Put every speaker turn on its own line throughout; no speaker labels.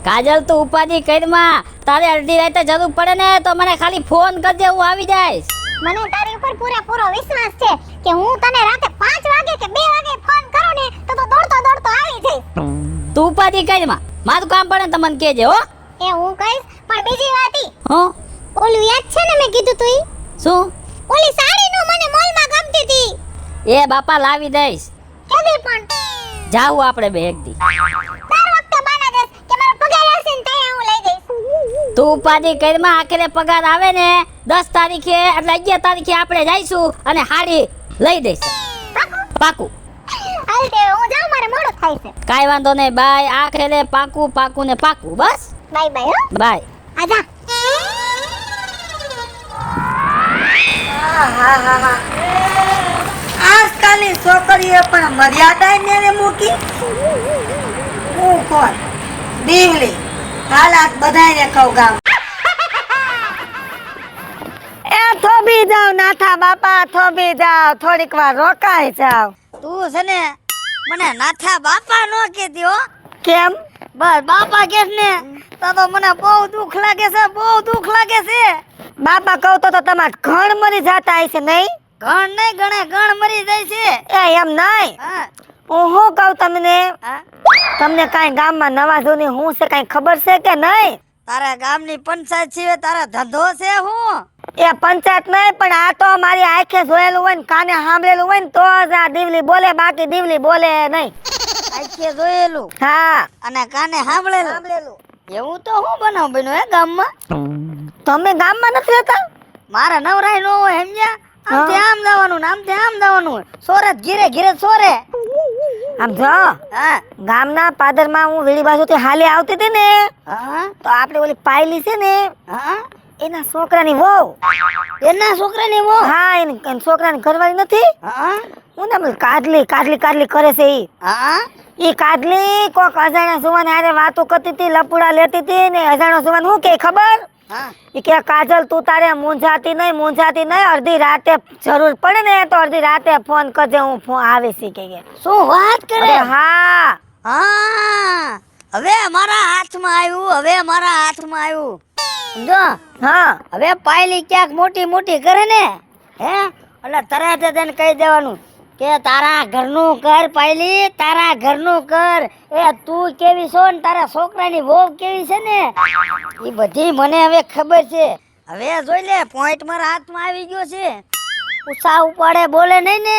કાજલ તું ઉપાધિ કરમાં, તારે અડધી રાતે જરૂર પડે ને તો મને ખાલી ફોન કરજે, હું આવી જઈશ.
મને તારી ઉપર પૂરેપૂરો વિશ્વાસ છે કે હું તને રાતે 5 વાગે કે 2 વાગે ફોન કરું ને તો દોડતો દોડતો આવી જઈશ.
તું ઉપાધિ કરમાં, મારું કામ પડે ને તો મને કહેજે હો.
એ હું કહીશ, પણ બીજી વાત ઈ,
હો
ઓલું યાદ છે ને મેં કીધું તું ઈ?
શું?
ઓલી સાડી નો મને મોલમાં ગમતી હતી.
એ બાપા લાવી દઈશ.
કેદી પણ
જાવું આપણે બે એક દી.
દર વખતે બાના દેસ કે મારો પગાર આવશે ને ત્યારે હું લઈ જઈશ.
તું ઉપાધિ કરમાં, આખરે પગાર આવે ને 10 તારીખે એટલે 11 તારીખે આપણે જઈશું અને હાડી લઈ દઈશું. પાકું.
હાલ તે હું જાઉં, મારે મોડું થાય છે.
કાઈ વાંધો નહીં બાય, આખરે પાકું પાકું ને પાકું, બસ
બાય બાય હો.
બાય.
આજા.
આજકાલની છોકરીઓ પણ મર્યાદા ને મૂકી. હું કોણ? દીવલી. હાલાત બધાયને કહું ગામ. એ થોભી જાવ નાથા બાપા, થોભી જાવ, થોડીક વાર રોકાઈ જાવ.
તું છે ને મને નાથા બાપા નો કહેતી હો.
કેમ?
બસ બાપા કેસ ને તો મને બહુ દુઃખ લાગે છે, બહુ દુઃખ લાગે છે.
બાપા કહું તો તમાર ઘણ મરી જાતા હશે નહીં?
ઘણ નહીં ગણે, ગણ મરી જાય છે.
એ એમ નહીં,
હા
હું શું કહું તમને,
હા.
તમને કાંઈ ગામમાં નવા જૂની હું છે કાંઈ ખબર છે કે નહીં?
તારા ગામની પંચાયત છે, તારા ધંધો છે હું?
એ પંચાયત નહીં, પણ આ તો મારી આંખે જોયેલું હોય ને કાને સાંભળેલું હોય ને તો જ આ દીવલી બોલે, બાકી દીવલી બોલે નહીં.
આંખે જોયેલું
હા,
અને કાને સાંભળેલું. એવું તો હું બનાવ બન્યું હે ગામમાં.
તમે ગામમાં નથી રહેતા?
મારા નવરાય નો હોય સમજ્યા. આમથી આમ જવાનું ને આમથી આમ જવાનું. સોરત ઘીરે ઘીરે સોરે.
આમ જો
હા
ગામના પાદરમાં હું વીડી બાજુથી હાલી આવતી હતી ને
હા
તો આપણે ઓલી પાયલી છે ને
હા.
એના છોકરાની વહુ.
એના છોકરાની વહુ?
હા, એની છોકરાની ઘરવાળી નથી?
હા
હું ને કાઢલી કાઢલી કાઢલી કરે છે ઈ.
હા.
ઈ કાઢલી કોક અજાણ્યા જુવાન હારે વાતો કરતી હતી, લપુડા લેતી હતી ને અજાણ્યો જુવાન હું કે ખબર?
હા
ઈ કે કાજલ તું તારે મૂંઝાતી નહીં, અડધી રાતે જરૂર પડે ને તો અડધી રાતે ફોન કરજે, હું ફોન આવીશ ઈ કે.
શું વાત કરે?
અરે હા.
હા હવે મારા હાથમાં આવ્યું, હવે મારા હાથમાં આવ્યું. સમજો?
હા,
હવે પાયલી ક્યાંક મોટી મોટી કરે ને હે એટલે તરત જ એને કહી દેવાનું કે તારા ઘરનું કર પાયલી, તારા ઘરનું કર. એ તું કેવી છો ને તારા છોકરાની વહુ કેવી છે ને એ બધી મને હવે ખબર છે. હવે જોઈ લે, પોઈન્ટ મારા હાથમાં આવી ગયો છે. ઉષા ઉપાડે બોલે નહીં ને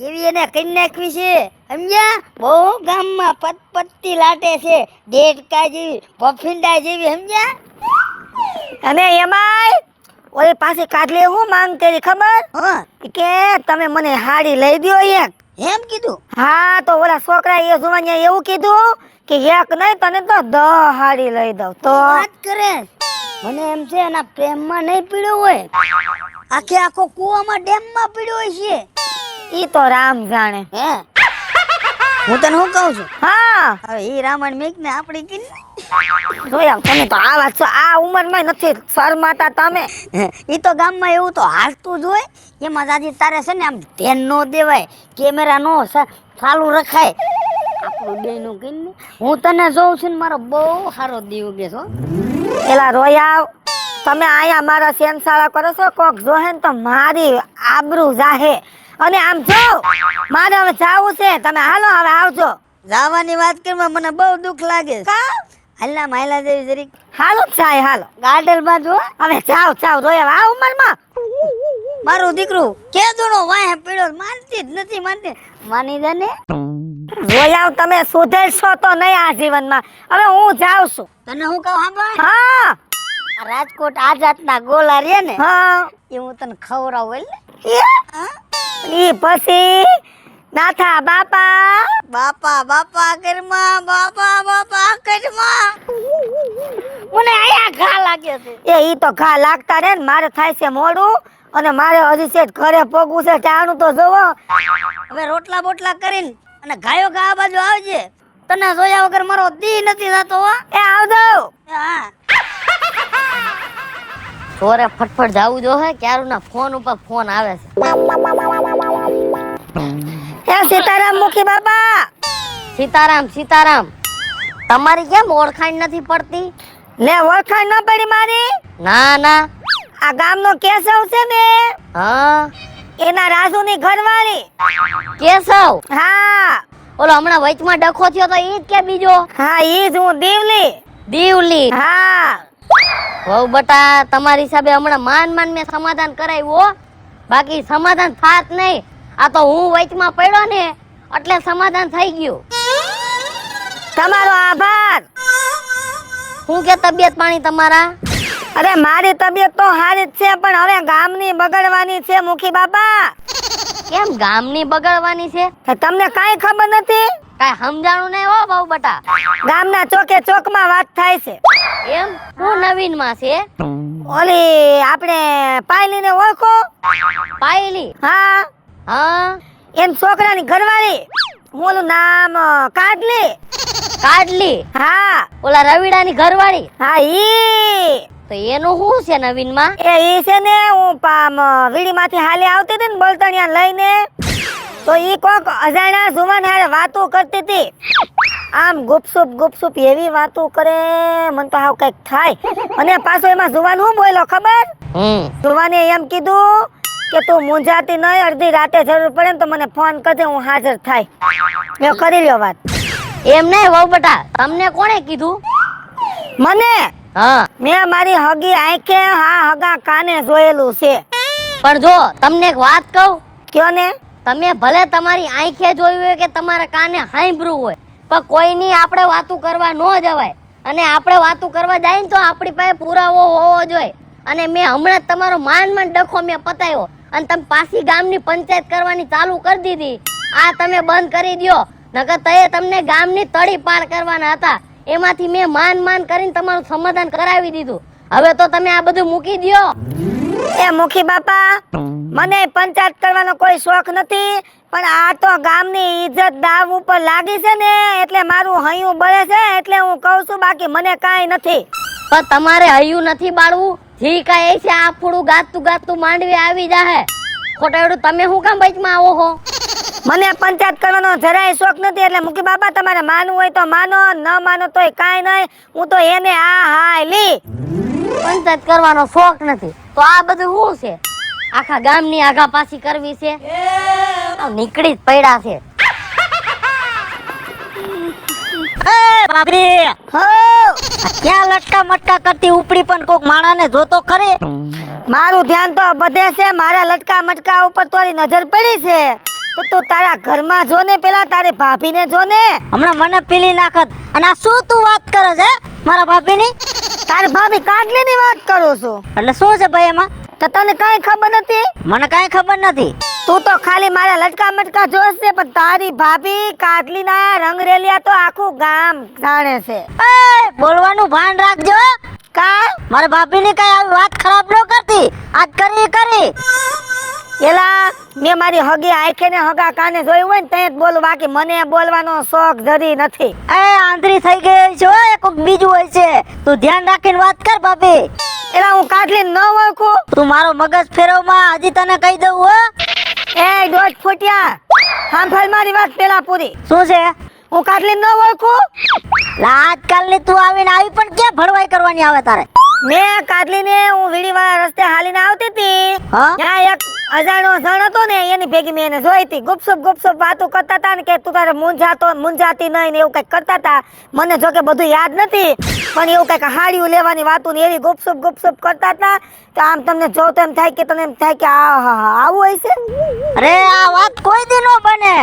એવી એને કઈ નાખવી છે સમજ્યા. બહુ ગામમાં પતપત્તી લાટે છે, દેડકા જેવી, ભફીંડા જેવી સમજ્યા.
અને એમાંય ઓલી પાસે કાઢલી હું માંગ કરી ખબર?
હા
ઈ કે તમે મને હાડી લઈ દ્યો એક.
એમ કીધું?
હા, તો ઓલા છોકરા એ જુવાનિયા એવું કીધું કે એક નહીં તને તો 10 હાડી લઈ દઉં. તો
વાત કરે મને એમ છે એના પ્રેમમાં નહીં પીડ્યો હોય, આખે આખો કુવામાં ડેમમાં પીડ્યો હોય છે.
ઈ તો રામ જાણે.
હે હું તને શું કહું છું,
હા,
હવે ઈ રામાયણ મેક ને આપણી કિન
જોયા તમે તો આવા છો, આ ઉંમરમાં નથી શરમાતા તમે.
ઈ તો ગામમાં એવું તો હાલતું જ હોય. એમાં દાદી તારે છે ને આમ ધ્યાન નો દેવાય, કેમેરા નો ચાલુ રખાય. આપણું બે નું કિન હું તને જોઉં છું ને મારો બહુ સારો દીવ ઉગે છો.
એલા રોયા, તમે આયા મારા સેનસાળા કરો છો, કોક જોહે ને તો મારી આબરૂ જાહે. અને આમ જો મારે હવે જાવું છે, તમે હાલો હવે આવજો.
જવાની વાત કરવા મને બહુ દુઃખ લાગે છે. હાલના માયલા જેવી જરીક
હાલો જ જાય, હાલો
ગાર્ડન બાજુ.
હવે જાવ જાવ રોયા આ ઉંમરમાં.
મારું દીકરું કેદુનો વાહે પીડ્યો, માનતી જ નથી, માનતી. માની જા ને.
રોયા તમે સુધરશો તો નહીં આ જીવનમાં. હવે હું જાઉં છું.
તને હું કહું સાંભળ,
હા
આ રાજકોટ આઝાદના ગોલા રે ને
હા,
એ હું તને ખવડાવું એટલે.
ઈ પછી નાથા બાપા.
બાપા બાપા કરમાં, બાપા બાપા કરમાં. મને આયા ઘા લાગે છે.
એ ઈ તો ઘા લાગતા રે ને, મારે થાય છે મોડું અને મારે હજી છે ઘરે પોગવું છે, ટાણું તો જોવો.
હવે રોટલા બોટલા કરીને અને ગાયો ઘા આ બાજુ આવજે. તને જોયા વગર મારો દી નથી થતો હો.
એ આવજો.
હા થોરે ફટફટ જાવું જો હે, ક્યારું ના ફોન ઉપર ફોન આવે છે.
એ સીતારામ મુખી બાપા.
સીતારામ સીતારામ. તમારી કેમ ઓળખાણ નથી પડતી?
લે ઓળખાણ ન પડી મારી?
ના ના.
આ ગામનો કેશવ છે ને,
હા
એના રાજુની ઘરવાળી.
કેશવ?
હા
ઓલો હમણાં વચમાં ડખો થયો તો ઈ જ કે બીજો?
હા ઈ જ હું, દીવલી.
દીવલી?
હા
વહુ બટા, તમારી હિસાબે હમણાં માન મેં સમાધાન કરાવ્યું હો. બાકી સમાધાન થાત નહીં. આ તો હું વચમાં પડ્યો ને એટલે સમાધાન થઈ ગયું.
તમારો આભાર.
શું કે તબિયત પાણી તમારા?
અરે મારી તબિયત તો સારી જ છે, પણ હવે ગામની બગડવાની છે મુખી બાપા.
કેમ ગામની બગડવાની છે?
તમને કાંઈ ખબર નથી?
કાઈ સમજાણું નહીં હો બહુ બટા.
ગામના ચોકે ચોકમાં વાત થાય છે.
એમ? શું નવીન માં છે?
ઓલી આપણે પાયલીને ઓળખો?
પાયલી?
હા
હા.
એમ છોકરાની ઘરવાળી, ઓલું નામ કાડલી.
કાડલી?
હા
ઓલા રવિડાની ઘરવાળી?
હા ઈ.
તો એનું શું છે નવીન માં?
એ ઈ છે ને, હું વીડી માંથી હાલી આવતી હતી ને બળતણિયા લઈને, તો ઈ કોક અજાણ્યા જુવાન હારે વાતો કરતી હતી. આમ ગુપસુપ એવી વાતો કરે, મને તો હાવ કઈક થાય. અને પાછો એમાં જુવાન હું બોલ્યો ખબર? જુવાને એમ કીધું કે તું મૂંઝાતી નહીં, અડધી રાતે જરૂર પડે ને તો મને ફોન કરજે, હું હાજર થાય. મેં કરી લ્યો વાત.
એમ નહીં વહુ બટા, તમને કોણે કીધું?
મને?
હા.
મેં મારી હગી આંખે, હા હગા કાને જોયેલું છે.
પણ જો તમને એક વાત કહું,
કયો ને.
તમે ભલે તમારી આંખે જોયું હોય કે તમારા કાને સાંભળ્યું હોય, પણ કોઈની આપણે વાતું કરવા ન જવાય. અને આપણે વાતું કરવા જાય ને તો આપણી પાસે પુરાવો હોવો જોઈએ. અને મેં હમણાં જ તમારો માન ડખો મેં પતાવ્યો અને તમે પાછી ગામની પંચાયત કરવાની ચાલુ કરી દીધી. આ તમે બંધ કરી દ્યો, નકર તયે તમને ગામની તળી પાર કરવાના હતા. એમાંથી મેં માન કરીને તમારું સમાધાન કરાવી દીધું. હવે તો તમે આ બધું મૂકી દ્યો.
એ મુખી બાપા, મને પંચાયત કરવાનો કોઈ શોખ નથી, પણ આ તો ગામની ઇજ્જત દાવ ઉપર લાગી છે ને, એટલે મારું હૈયું બળે છે, એટલે હું કહું છું, બાકી મને કાંઈ નથી.
પણ તમારે હૈયું નથી બાળવું. જી કાંઈ છે આ ફૂડું ગાતું માંડવી આવી જાહે. ખોટા એવડું તમે શું કામ વચમાં આવો હો?
મને પંચાયત કરવાનો જરાય શોખ નથી, એટલે મુખી બાપા તમારે માનવું હોય તો માનો, ન માનો તોય કાંઈ નહીં. હું તો એને હાલી.
પંચાયત કરવાનો શોખ નથી તો આ બધું શું છે? આખા ગામની આગા પાછી કરવી છે? નીકળી જ પડ્યા છે.
ક્યાં લટકા મટકા કરતી ઉપડી પણ કોક માણાને જોતો ખરે? મારું ધ્યાન તો બધે છે, મારા લટકા મટકા ઉપર તારી નજર પડી છે. તો તું તારા ઘરમાં જો ને, પેલા તારી ભાભીને જો ને.
હમણાં મને પીલી નાખત. અને આ શું તું વાત કરે છે મારા ભાભીની?
તારી ભાભી કાટલીની વાત કરું છું.
એટલે શું છે ભાઈ એમાં?
તો તને કઈ ખબર નથી?
મને કઈ ખબર નથી.
તું તો ખાલી મારા લટકા મટકા જોશ છે, પણ તારી ભાભી કાટલીના રંગરેલિયા તો આખું ગામ જાણે છે.
બોલવાનું ભાન રાખજો.
કા
મારા ભાભીની કઈ આવી વાત ખરાબ ન કરતી. આજ કરી
એલા મેં મારી હગી આંખે ને હગા કાને જોયું હોય ને તે જ બોલું, બાકી મને બોલવાનો શોખ જરી નથી.
આંધળી થઈ ગઈ છે, કોક બીજું હોય છે. તું ધ્યાન રાખીને વાત કર ભાભી.
એલા હું કાટલી ન ઓળખું?
તું મારો મગજ ફેરવમાં હજી તને કહી દઉં હો.
એ દોઢ ફૂટ્યા, સાંભળ મારી વાત પેલા પૂરી.
શું છે?
હું કાટલી ન ઓળખું?
આજકાલની તું આવીને આવી પણ ક્યાં ભરવાઈ કરવાની આવે તારે?
મેં કાટલીને હું વીડીવાળા રસ્તે હાલીને આવતી હતી,
હા?
ત્યાં એક અજાણો જણ હતો ને, એની ભેગી મેં એને જોઈ હતી. ગુપસુપ વાતો કરતા હતા ને, કે તું તારે મૂંઝાતી નહીં ને એવું કઈક કરતા હતા. મને જો કે બધું યાદ નથી, પણ એવું કઈક હાડિયું લેવાની વાતો ને એવી ગુપસુપ કરતા હતા. તો આમ તમને જો તો એમ થાય કે તને એમ થાય કે આવું હોય છે.
અરે આ વાત કોઈ દી નો બને.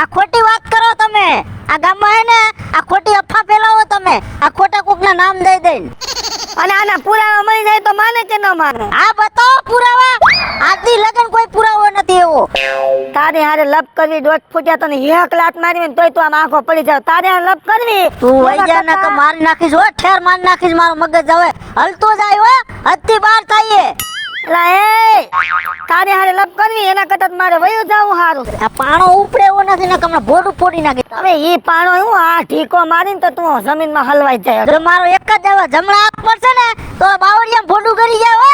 આ ખોટી વાત કરો તમે. આ ગામમાં હે ને આ ખોટી અફવા ફેલાવો તમે. આ ખોટા કોકના નામ દઈ દઈને.
અને આના પુરાવા મળી જાય તો માને કે ન માને?
આ બતાવો પુરાવા. આજની લગન કોઈ પુરાવો નથી એવો.
તારે હારે લપ કરવી, દોઢ ફૂટ્યા તને એક લાત મારી ને તોય તું આમ આંખો પડી જાવ. તારે હારે લપ કરવી,
તું વઈ જા ને કે મારી નાખીશ હો, ઠેર મારી નાખીશ. મારો મગજ હવે હલતો જાય હો, હદથી બહાર થાય.
લા એ તારે હારે લપ કરવી એના કરતા મારે વયું જાવું હારું.
આ પાણો ઉપડે એવો નથી ને કમણા બોડું ફોડી નાખી.
હવે ઈ પાણો હું આ ઢીકો મારીને તો તું જમીનમાં હલવાઈ જાય.
જો મારો એક જ હવે જમણા હાથ પડશે ને તો બાવળિયામાં ફોડું કરી જાય હો.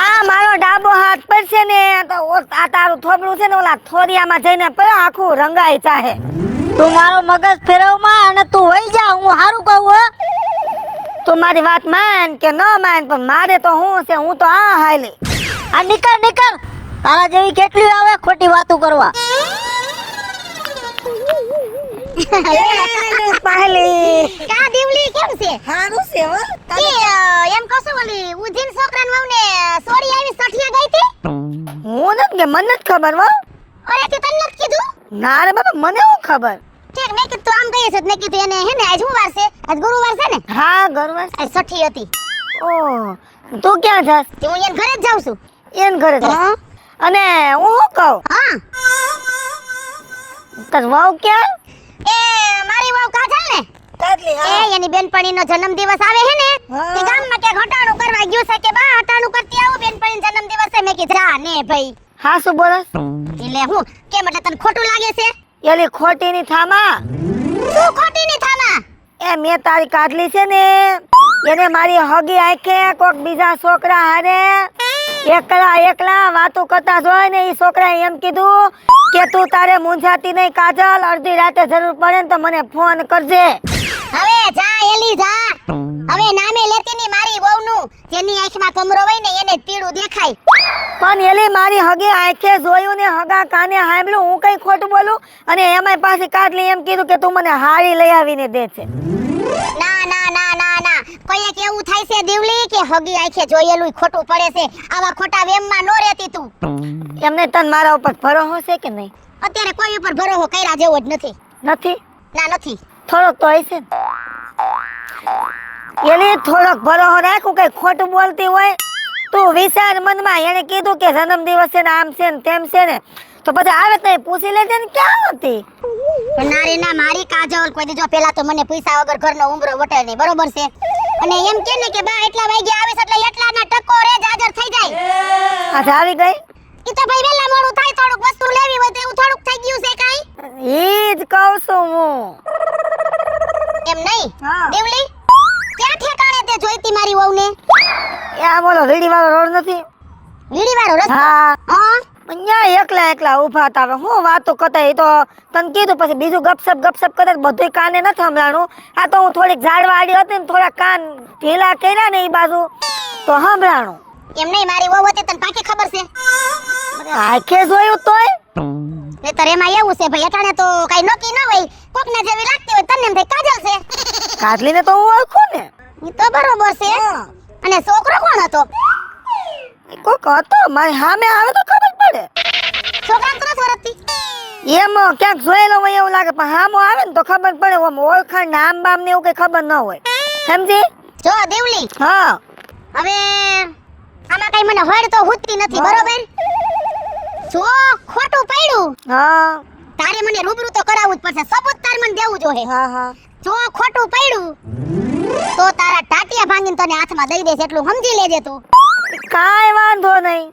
આ મારો ડાબો હાથ પડશે ને તો આ તારું થોબડું છે ને ઓલા થોરિયામાં જઈને આખું રંગાઈ ચાહે.
તું મારો મગજ ફેરવમાં અને તું વઈ જા, હું હારું કહું હો.
તું મારી વાત માન કે ન માન, પણ મારે તો હું છે, હું તો આ હાલી.
આ નીકળ, તારા જેવી કેટલી આવે ખોટી વાતો કરવા.
પાહલી
કા દેવલી કેમ છે?
હારું છે હો.
એમ કહું છું ઓલી ઉજીન છોકરાને વહુને સોરી આવી સઠિયા ગઈ હતી.
હું નથી કે મને નથી ખબર હો.
અરે તે તને નથી કીધું?
ના રે બાબા, મને શું ખબર.
ઠીક, મેં કીધું આમ ગઈ છે, મેં કીધું એને હે ને આજ શું વાર છે? આજ ગુરુવાર છે ને?
હા ગરવા.
આજ સઠી હતી.
ઓ તું ક્યાં જાસ?
તે હું એને ઘરે જ જાઉં છું.
એન ઘરે જાસ?
હા
અને હું શું કહું,
હા.
તાર વહુ ક્યાં?
એ મારી વહુ કાજલ ને,
કાજલી.
એ એની બેનપણીનો જન્મદિવસ આવે હે ને,
હા.
તે ગામમાં કે હટાણું કરવા ગયું છે કે બા હટાણું કરતી આવું બેનપણીનો જન્મદિવસ છે. મેં કીધું હા ને ભાઈ.
હા શું બોલસ?
એટલે હું કેમ, એટલે તને ખોટું લાગે છે?
એલી ખોટી ની થામા.
શું ખોટી ની થામા?
એ મેં તારી કાઢલી છે ને, એને મારી હગી આંખે કોક બીજા છોકરા હારે એકલા વાતો કરતા જોઈ ને ઈ છોકરાએ એમ કીધું કે તું તારે મૂંઝાતી નહીં કાજલ, અડધી રાતે જરૂર પડે ને તો મને ફોન કરજે.
હવે જા એલી જા. હવે નામે લેતી ની મારી વહુનું, જેની આંખમાં કમરો હોય ને એને જ પીળું દેખાય.
પણ એલી મારી હગી આંખે જોયું ને હગા કાને સાંભળ્યું, હું કઈ ખોટું બોલું? અને એમાંય પાછી કાઢલી એમ કીધું કે તું મને હારી લઈ આવીને દે છે.
ના ના ના ના ના, કોઈ એક એવું થાય છે દેવલી કે હગી આંખે જોયેલું ખોટું પડે છે. આવા ખોટા વેમમાં નો રહેતી તું.
એમને તને મારા ઉપર ભરોસો છે કે નહીં?
અત્યારે કોઈ ઉપર ભરોસો કર્યા જેવો જ નથી.
નથી?
ના નથી.
થોડોક તો હશે ને. એલી થોડોક ભરોસો રાખું, કઈ ખોટું બોલતી હોય તું વિચાર મનમાં. એને કીધું કે જન્મદિવસ છે ને આમ છે ને તેમ છે ને, તો પછી આવે તો પૂછી લેજે ને ક્યાં હતી.
પણ ના રે ના, મારી કાજલ કોઈ દી જો પેલા તો મને પૈસા વગર ઘરનો ઉંબરો વટે નહીં, બરોબર છે? અને એમ કે ને કે બા એટલા વાગે આવીશ એટલે એટલાના ટકો રે જ હાજર થઈ જાય.
આજે આવી ગઈ?
ઈ તો ભાઈ વેલા મોડું થાય, થોડુંક વસ્તુ લેવી હોય તો એવું થોડુંક થઈ ગયું છે કાઈ?
ઈ જ કહું છું હું.
એમ નહીં
હા.
દેવલી, ક્યાં ઠેકાણે તે જોઈતી મારી વહુને?
એ આ બોલો રીડી વાળો રોડ નથી?
વીડી વાળો રસ્તો?
હા.
હા.
અહીંયા એકલા ઊભા હતા. હવે હું વાતો કરતા, એ તો તને કીધું, પછી બીજું ગપસપ કરતા બધું કાને નથી સંભળાણું. આ તો હું થોડીક ઝાડવા આડી હતી ને થોડા કાન ઢીલા કર્યા ને એ બાજુ તો સંભળાણું.
એમ નહીં, મારી વહુ હતી તને પાકી ખબર છે?
આંખે જોયું તોય
નહીતર એમાં એવું છે ભાઈ, અટાણે તો કઈ નક્કી ન હોય, કોકને જેવી લાગતી હોય તને એમ થાય કાજલ છે.
કાઢલીને તો હું ઓળખું ને.
ઈ તો બરોબર છે. અને છોકરો કોણ હતો?
કોક હતો મારી સામે આવે તો ખબર પડે.
છોકરા તો નથી વરતતી.
એમ ક્યાંક જોયેલો હોય એવું લાગે, પણ સામો આવે ને તો ખબર પડે. ઓમ ઓળખાણ નામ બામ ને એવું કઈ ખબર ન હોય, સમજી?
જો દેવલી,
હા.
હવે આમાં કઈ મને હળ તો હુતી નથી, બરોબર? જો ખોટું પડ્યું
હા
તારે મને રૂબરૂ તો કરાવવું જ પડશે, સબૂત તાર મને દેવું જોઈએ.
હા હા.
જો ખોટું પડ્યું તો તારા ટાટિયા ભાંગીને તને હાથમાં દઈ દઈશ, એટલું સમજી લેજે તું.
કાંઈ વાંધો નહીં.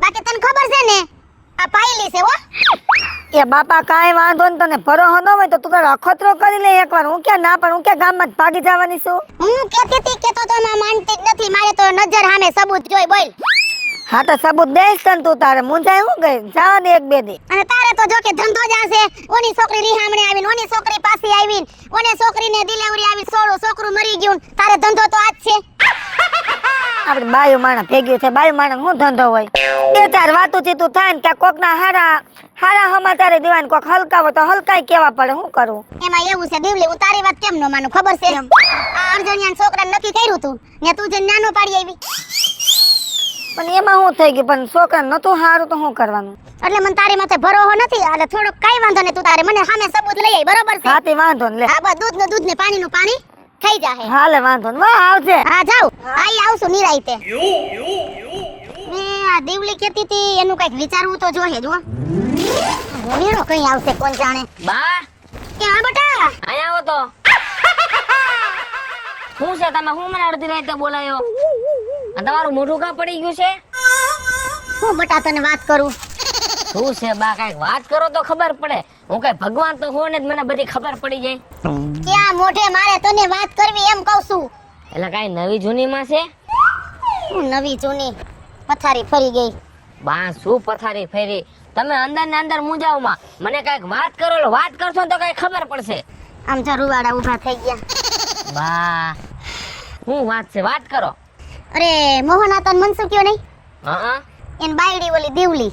બાકી તને ખબર છે ને આ પાયલી છે હો.
એ બાપા કાંઈ વાંધો નહીં, તને ભરોસો ન હોય તો તું તારો અખતરો કરી લે એકવાર. હું ક્યાં ના, પણ હું ક્યાં ગામમાં જ ભાગી જવાની છું?
હું કેતી હતી કે તો માં માનતી જ નથી, મારે તો નજર સામે સબૂત જોઈ. બોલ.
હા તો સબૂત દઈશ તને. તું તારે મુંજાય હું ગઈ જવા દે એક બે દી.
અને તારે તો જો કે ધંધો જ આ છે. ઓની છોકરી રીહામણે આવીને, ઓની છોકરી પાછી આવીને, ઓને છોકરીને ડિલિવરી આવી, છોકરું મરી ગયું, તારે ધંધો તો આ જ છે.
આપણે બાયું માણસ ભેગ્યું છે, બાયું માણસ શું ધંધો હોય? બે ચાર વાતું ચીતું થાય ને ક્યાં કોકના હારા સમાચારે દેવાને, કોક હલકાવો તો હલકાઈ કેવા પડે. શું કરું?
એમાં એવું છે દેવલી, હું તારી વાત કેમ ન માનું ખબર છે? આ અર્જણિયાન છોકરાને નક્કી કર્યું તું ને તું જે નાનો પાડી આવી.
પણ એમાં શું થઈ ગયું? પણ છોકરા નતું હારું તો શું કરવાનું?
એટલે મને તારી માથે ભરોસો નથી. એટલે થોડોક કઈ વાંધો નહીં, તું તારે મને સામે સબૂત લઈ આવી, બરોબર છે?
હાથી વાંધો ને લે.
હા બસ દૂધ ને પાણીનું પાણી થઈ જાહે.
હાલે વાંધો ને. વાહ આવજે.
હા જાવ, આઈ આવશું નિરાઈતે. મે આ દેવલી કહેતી હતી એનું કઈક વિચારવું તો જોઈએ જો. ભૂમીનો કઈ આવશે કોણ જાણે.
બા
કે હા બેટા,
આયા આવો તો. શું છે તમે? હું મને અડધી રાતે બોલાયો? આ તમારું મોઢું કા પડી ગયું છે?
હું બેટા તને વાત કરું.
શું છે બા? કઈક વાત કરો તો ખબર પડે. હું કઈ ભગવાન તો હું ને મને બધી ખબર પડી જાય.
ક્યાં મોઢે મારે તને વાત કરવી એમ કહું છું.
એટલે કઈ નવી જૂની માં છે?
હું નવી જૂની પથારી ફરી ગઈ.
બા શું પથારી ફેરી? તમે અંદર ને અંદર મૂંઝાવમાં મને કઈક વાત કરો એટલે વાત કરશો ને તો કઈ ખબર પડશે.
આમ જો રૂવાડા ઊભા થઈ ગયા.
વાહ, શું વાત છે, વાત કરો.
અરે મોહન હતા ને મનસુખ કયો નહીં
હા
એન બાયડી ઓલી દીવલી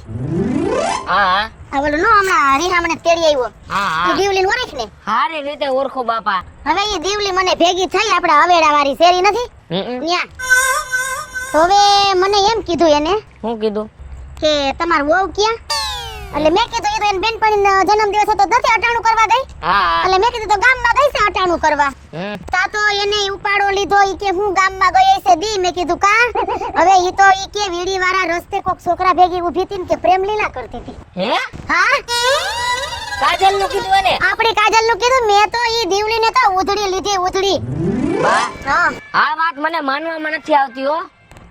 હા
આ ઓલું નો હમણાં રીહામણે તેડી આવ્યો
હા
એ દીવલીને ઓળખ ને
સારી રીતે ઓળખો બાપા.
હવે એ દીવલી મને ભેગી થઈ આપણે હવેડા વાળી શેરી નથી ન્યા. તો હવે મને એમ કીધું એને
શું કીધું?
કે તમાર વહુ ક્યાં? એટલે મેં કીધું એ તો એને બેનપણીનો જન્મદિવસ હતો નથી અટાણું કરવા ગઈ.
હા
એટલે મેં કીધું તો ગામમાં ગઈ છે અટાણું કરવા. તા તો એને ઉપાડો લીધો ઈ કે હું ગામમાં ગઈ છે દી. મેં કીધું કા? હવે ઈ તો ઈ કે વીડી વાળા રસ્તે કોક છોકરા ભેગી ઊભી હતી ને કે પ્રેમ લીલા કરતી હતી.
હે
હા
કાજલ નું કીધું એને?
આપણી કાજલ નું કીધું. મેં તો ઈ દીવલીને તો ઉધડી લીધી ઉધડી.
બા
હા
આ વાત મને માનવામાં નથી આવતી હો.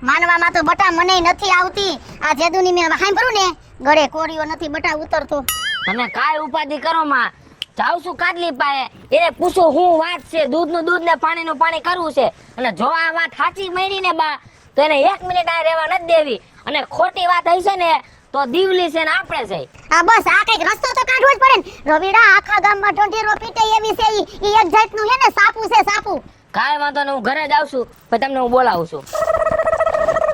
માનવામાં તો બટા મને નથી આવતી. આ જેદુની મેં સાંભળ્યું ને ગળે કોરિયો નથી બટા ઉતરતો.
તમે કાઈ ઉપાધિ કરો માં, જાઉં છું કાજલી પાએ, એને પૂછો હું વાત છે. દૂધનું દૂધ ને પાણીનું પાણી કરવું છે. અને જો આ વાત સાચી મળી ને બા તો એને 1 મિનિટ આ રહેવા નથી દેવી. અને ખોટી વાત હશે ને તો દીવલી છે ને આપણે છે.
આ બસ આ કઈક રસ્તો તો કાઢવો જ પડે ને. રવિડા આખા ગામમાં ઢોંઢેરો પીટે એવી છે. ઈ એક જાતનું હે ને સાપુ છે સાપુ.
કાઈ વાંધો નહીં, હું ઘરે જ આવું છું પછી તમને હું બોલાવું છું.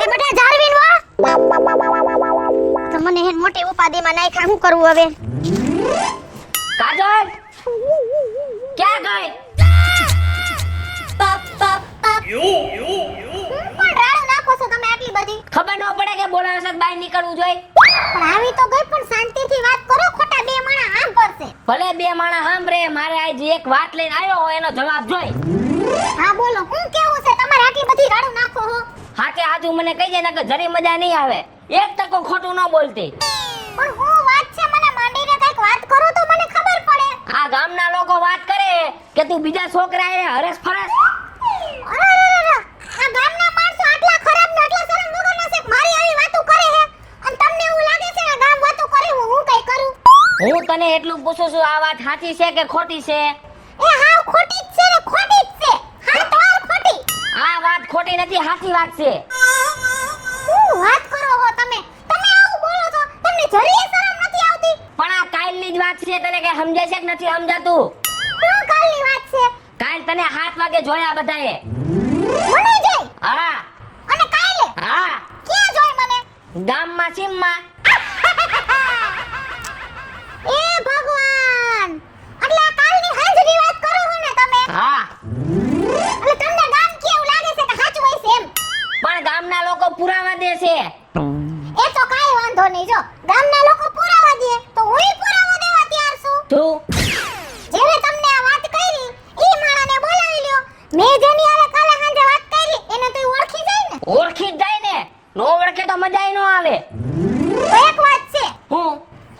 એ બેટા જાળવીન વા તો મને હે મોટી ઉપાધિમાં નાખ્યા. શું કરવું હવે?
કાજલ ક્યાં ગઈ?
પણ રાડો નાખો છો તમે આટલી બધી.
ખબર ન પડે કે બોલાવે છે બહાર નીકળવું જોઈએ?
પણ આવી તો ગઈ પણ શાંતિથી વાત કરો. ખોટા બે માણા આમ કરશે.
ભલે બે માણસ સાંભળે, મારે આજ એક વાત લઈને આવ્યો હોય એનો જવાબ જોઈ.
હા બોલો શું કેવું છે તમારે? આટલી બધી રાડો નાખો હો.
હાચે હાચું મને કહી જાય ને કે જરી મજા નહીં આવે. 1% ખોટું ન બોલતી.
પણ હું વાત છે મને માંડીને કઈક વાત કરો તો મને ખબર પડે.
આ ગામના લોકો વાત કરે કે તું બીજા છોકરા હારે હરસ ફરસ.
અરે આ ગામના માણસો આટલા ખરાબ ને આટલા શરમ વગરના છે કે મારી આવી વાતો કરે છે. અને તમને એવું લાગે છે કે ગામ વાતો કરે હું કઈ કરું?
હું તને એટલું પૂછું છું, આ વાત સાચી છે કે ખોટી છે?
એ હાવ ખોટી જ છે ને ખોટી જ છે. હા તો આ ખોટી.
આ વાત ખોટી નથી, સાચી વાત છે.
શું વાત કરો હો તમે? તમે આવું બોલો છો? તમને જરીય શરમ નથી આવતી?
પણ આ કાલની જ વાત છે, તને કઈ સમજાય છે કે નથી સમજાતું?
શું કાલની વાત છે?
કાલ તને 7 વાગે જોયા બધાએ.
મને જોઈ?
હા
અને કાલે?
હા
ક્યાં જોઈ મને?
ગામમાં સીમમાં.
એ ભગવાન! એટલે આ કાલની હાજરી વાત કરો છો ને તમે?
હા
એટલે તમને ગામ કેવું લાગે છે કે સાચું હોય છે એમ?
પણ ગામના લોકો પુરાવા દે છે.
એ તો કાઈ વાંધો નહીં. જો ગામના લોકો પુરાવા દે તો હુંય પુરાવો દેવા તૈયાર છું.
તું
જેને તમને આ વાત કરી ઈ માણાને બોલાવી લ્યો. મેં જેની હારે કાલે સાંજે વાત કરી એને તો ઈ ઓળખી જાય ને.
ઓળખી જ જાય ને, નો ઓળખે તો મજાય નો આવે.
તો એક વાત છે,
હું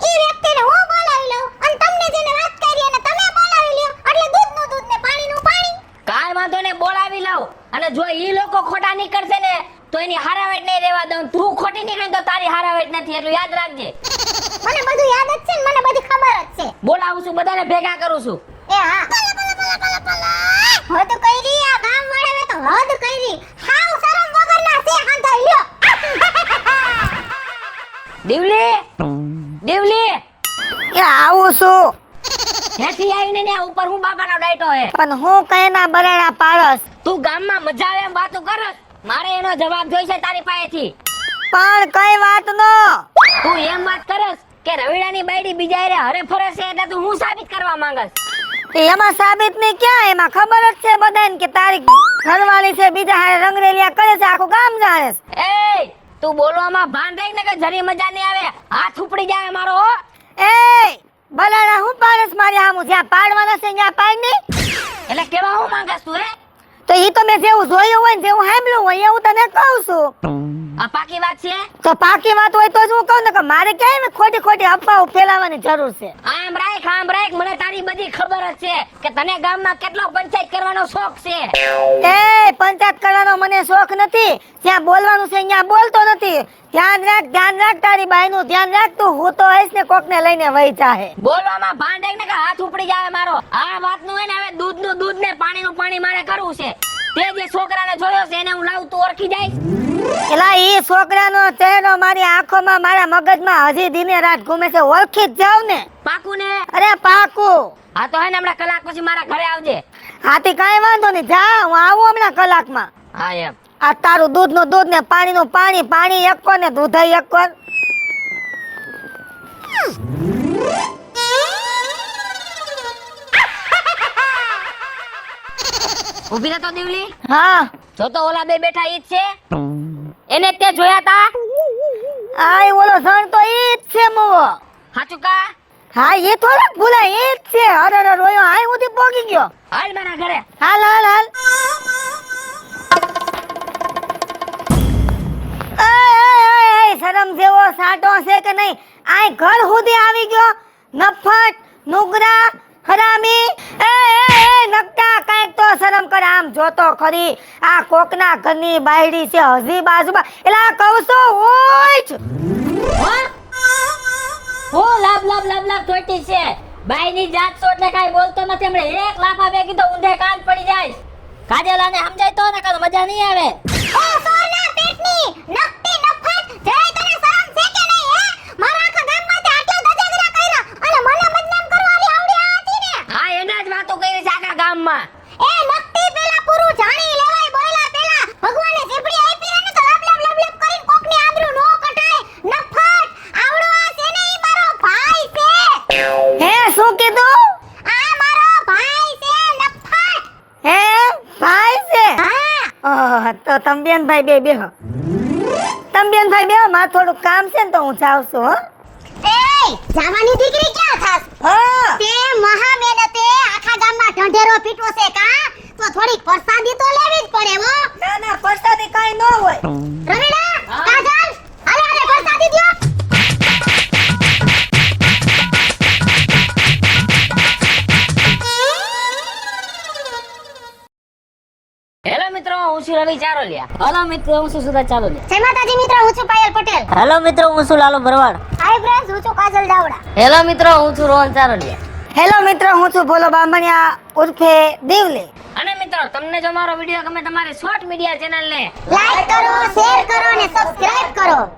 ઈ વ્યક્તિને હું બોલાવી લઉં અને તમને જેને વાત કરી એને તમે બોલાવી લ્યો. એટલે દૂધનું દૂધ ને પાણીનું પાણી.
કાઈ વાંધો ને, બોલાવી લઉં. અને જો ઈ લોકો ખોટા નીકળશે ને તો એની હારાવેટ નહીં રહેવા દઉં. તું ખોટી નીકળે તો તારી હારાવેટ નથી, એટલું યાદ રાખજે.
મને બધું યાદ જ છે ને મને બધી ખબર જ છે.
બોલાવું છું, બધાને ભેગા કરું છું.
એ હા હદ કરી આ ગામ વાળાએ તો હદ કરી. હાવ શરમ વગરના છે હાંધા લ્યો.
દેવલી દેવલી
એ આવું છું
ત્યાંથી આવીને ને ઉપર હું બાબાનો ડાયટો હે.
પણ હું કઈના બરાડા પાડસ.
તું ગામમાં મજા આવે એમ વાતો કરસ, મારે એનો જવાબ જોઈશે તારી પાસેથી.
પણ કઈ વાત નો?
તું એમ વાત કરસ કે રવિડાની બાયડી બીજા હારે હરે ફરે છે એટલે તું હું સાબિત કરવા માંગસ?
એમાં સાબિત નહીં ક્યાં, એમાં ખબર જ છે બધાને કે તારી ઘરવાળી છે બીજા હારે રંગરેલિયા કરે છે, આખું ગામ જાણે છે.
એ તું બોલવામાં ભાન રાખ ને કે જરી મજા નહીં આવે, હાથ ઉપડી જાય મારો હો.
એ બલાડા હું પાડસ મારી હામું? જ્યાં પાડવાના છે ત્યાં પાડ નહીં.
એટલે કેવા હું માંગસ તું? હે
તો ઈ તો મેં જેવું જોયું હોય ને જેવું સાંભળ્યું હોય એવું તને કહું છું.
આ પાકી વાત છે?
તો પાકી વાત હોય તો જ હું કહું ને કે મારે ક્યાંય ખોટી ખોટી અફવાઓ ફેલાવવાની જરૂર છે.
આમ રાખ, મને તારી બધી ખબર જ છે કે તને ગામમાં કેટલો પંચાયત કરવાનો શોખ છે.
એ પંચાયત કરવાનો મને શોખ નથી. જ્યાં બોલવાનું છે ત્યાં બોલતો નથી. ધ્યાન રાખ તારી બાઈનું ધ્યાન રાખ. તું હું તો હઈશ ને કોકને લઈને વહી જાહે.
બોલવામાં ભાન રાખ ને કે હાથ ઉપડી જાય મારો. આ વાતનું હે ને હવે દૂધનું દૂધ ને પાણીનું પાણી મારે કરવું છે.
તે જે છોકરાને જોયો છે એને હું લાવું તું ઓળખી જાય.
એલા ઈ છોકરાનો ચહેરો મારી આંખોમાં મારા મગજમાં હજી દિને રાત ઘૂમે છે, ઓળખી જ જાવ ને.
પાકું ને?
અરે પાકું.
હા તો હે ને હમણાં કલાક પછી મારા ઘરે આવજે.
હાથી કાંઈ વાંધો નહીં, જા હું આવું હમણાં કલાકમાં.
હા એમ.
આ તારું દૂધનું દૂધ ને પાણીનું પાણી, પાણી એકો ને દૂધ એકો.
ઊભી રહેતો દીવલી.
હા
જો તો ઓલા બે બેઠા ઈ જ છે. એને તે જોયા તા?
આ ઓલો સણ તો ઈ જ છે મુવો.
હાચું કા?
હા એ થોડોક ભૂલાય ઈ જ છે. અરે રોયો આય ઉધી પોગી ગયો.
હાલ મારા ઘરે.
હાલ હાલ હાલ. એ શરમ જેવો સાટો છે કે નહીં? આય ઘર સુધી આવી ગયો. નફટ નુગરા હરામી. એ નકટા કાંઈક તો શરમ કર. આમ જોતો ખરી આ કોકના ઘરની બાયડી છે હજી બાજુમાં. એલા કહું છું ઓય.
હો લાભ લાભ લાભ લાભ થોટી છે. બાઈની જાત છો એટલે કાઈ બોલતો નથી. હમણે એક લાફા ભેગી તો ઊંધે કાન પડી જાય. કાજલાને સમજાય તો ને કાલ મજા નહીં આવે.
એ સોના પેટની નકટી નફટ જરાય તને શરમ છે કે નહીં હે? મારા આખા ગામમાં આટલા ધજાગરા કર્યા અને મને બદનામ કરવાની આવડી આ હતી ને.
હા એના જ વાતો કરી છે આખા ગામમાં.
એ નકટી પેલા પૂરું જાણી લેવાય બોયલા પેલા ભગવાને જીભડી આપી ને તો લબ લબ લબ લબ કરીને કોકની આબરૂ નો કટાય. નફટ આવડો આ છે ને ઈ મારો ભાઈ છે.
હે શું કીધું?
આ મારો ભાઈ છે નફટ.
હે ભાઈ છે?
હા
તો તંબિયનભાઈ બે બેહો. તંબિયનભાઈ બેહો, મારે થોડું કામ છે ને તો હું જાઉં છું. હો
એ જાવાની દીકરી ક્યાં થાસ?
હા
તે મહા મહેનતે આખા ગામમાં ઢંઢેરો પીટવો છે કા? તો થોડીક પ્રસાદી તો લેવી જ પડે હો.
ના ના પરસાદી કાઈ ન હોય.
રવિના કાજલ હાલે હાલે પ્રસાદી દ્યો.
હેલો મિત્રો હું છું રવિ ચારોલિયા. હેલો મિત્રો હું છું સુરત ચારોલિયા.
જય માતાજી મિત્રો, હું છું પાયલ પટેલ.
હેલો મિત્રો હું છું લાલુ ભરવાડ.
હાય ફ્રેન્ડ્સ, હું છું કાજલ દાવડા.
હેલો મિત્રો હું છું રોહન ચારોલિયા.
હેલો મિત્રો, હું છું ભોલો બામણિયા ઉર્ફે દેવલી.
અને મિત્રો તમને જો મારો વિડિયો ગમે તમારી શોર્ટ મીડિયા ચેનલ ને
લાઈક કરો, શેર કરો અને સબસ્ક્રાઇબ કરો.